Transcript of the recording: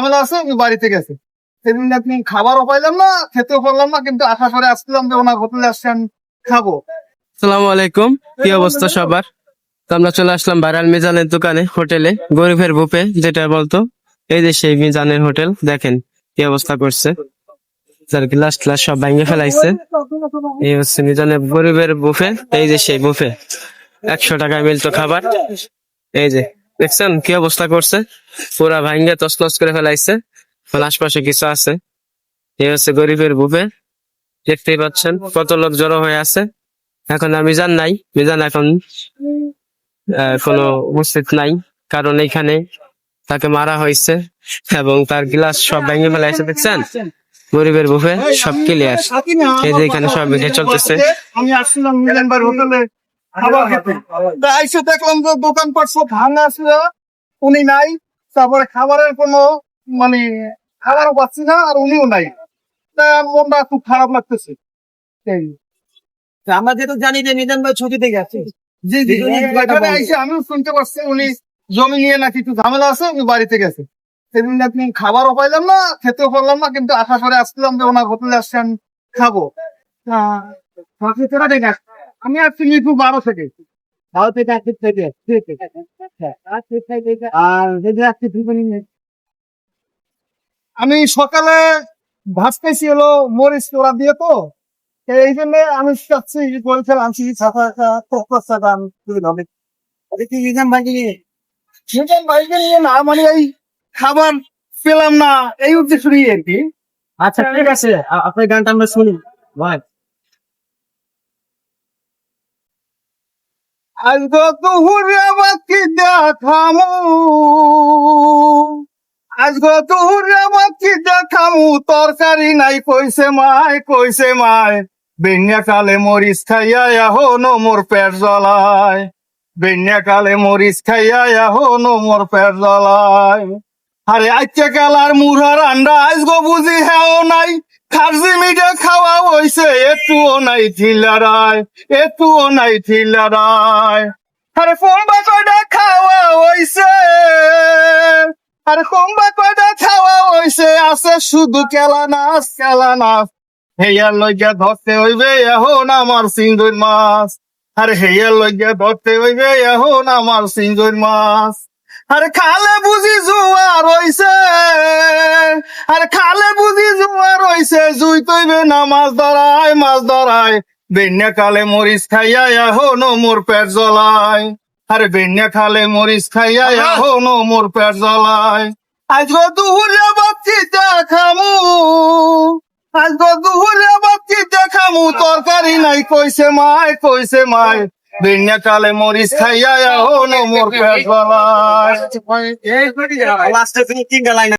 ঝামেলা আছে, আমি বাড়িতে গেছে। সেদিন আপনি খাবারও পাইলাম না, খেতেও পারলাম না, কিন্তু আশা করে আসছিলাম যে ওনার হোটেলে আসছে আমি খাবো। আসসালামু আলাইকুম, কি অবস্থা সবার? তো আমরা চলে আসলাম ভাইরাল মিজানের দোকানে, হোটেলে গরিবের বুফে যেটা বলতো। এই যে সেই মিজানের হোটেল, দেখেন কি অবস্থা করছে, যার গ্লাস গ্লাস সব ভেঙে ফেলাইছে। এই হচ্ছে মিজানের গরিবের বুফে। এই যে সেই বুফে, 100 টাকায় মিলতো খাবার। এই যে দেখছেন কি অবস্থা করছে, পুরা ভাঙ্গে তছনছ করে ফেলাইছে। আশপাশে কিছু আছে। এই হচ্ছে গরিবের বুফে, দেখতেই পাচ্ছেন কত লোক জড়ো হয়ে আছে। এখন আর মিজান নাই, মিজান এখন কোনো উপস্থিত নাই, কারণ এইখানে তাকে মারা হয়েছে এবং তার গ্লাস সব ভেঙে ফেলাইছে। দেখছেন গরিবের বুফে সব ক্লিয়ার। এই যে এখানে সব মিলে চলতেছে। আমি আসছিলাম মিলন ভাইয়ের হোটেলে খাবার খেতে, তা এসে দেখলাম যে দোকানপাট সব ভাঙা আছে, উনি নাই। তারপরে খাবারের কোনো মানে খাবারও পাচ্ছি না, আর উনিও নাই। তা মনটা খুব খারাপ লাগতেছে। এই আমরা যেহেতু জানি যে মিজান ভাই ছুটিতে গেছে। জি জি, এখানে এসে আমিও শুনতে পাচ্ছি উনি জমি নিয়ে নাকি একটু ঝামেলা আছে, আমি বাড়িতে গেছে। সেদিন আপনি খাবারও পাইলাম না, খেতেও পারলাম না, কিন্তু আশা করে আসছিলাম যে ওনার হোটেলে আসছে আমি খাবো। আমি আসছি মিরপুর 12 থেকে। আর যদি আজকে আমি সকালে ভাত খাইছি হলো মরিচ তোরা দিয়ে, তো এই জন্য আমি চাচ্ছি বলছিলাম আনছি মিজান ভাইকে নিয়ে মিজান ভাইকে নিয়ে না, মানে এই খাবার পেলাম না, এই উদ্দেশ্য নিয়ে আর কি। আচ্ছা ঠিক আছে, আপনার গানটা আমরা শুনি ভাই। আজগো দুহুরে বাতি দেখামু, আজগো দুহুরে বাতি দেখামু, তরকারি নাই কইছে মায়, কইছে মায়। বেন্যা কালে মরিচ খাইয়া এখনো মোর পেট জ্বলায়, বেন্যা কালে মরিচ খাইয়া এখনো মোর পেট জ্বলায়। আরে আজকে কালার মুড়ার আন্ডা আজগো বুঝি হেও নাই, খারজি মিঠে খাওয়া হইছে একটুও নাই ঠিলারায়, একটুও নাই ঠিলারায়। আরে কোনবা কয়টা খাওয়া হইছে, আরে কোনবা কয়টা খাওয়া হইছে, আছে শুধু কেলা নাচ, কেলা নাচ। হেয়ার লইয়া ধরতে হইবে এখন আমার সিঙ্গুর মাছ, আরে হেয়ার লইয়া ধরতে হইবে এখন আমার সিঙ্গুর মাছ। আরে খালে বুঝি জুয়ার হইছে, আরে খালে বুঝি জুয়ার হইছে, জুই তৈবে না মাছ ধরায়, মাছ ধরায়। বেন্যা কালে মরিচ খাইয়া এখনো মোর পেট জ্বলায়, আরে বেন্যা খালে মরিচ খাইয়া এখনো মোর পেট জ্বলায়। আজগো দুহুরে বাতি দেখামু, আজগো দুহুরে বাতি দেখামু, তরকারি নাই কইছে মায়, কইছে মায়। বেন্যা কালে মরিচ খাইয়া এখনো মোর পেট জ্বলায়। লাস্টে তিনি 3টা লাইন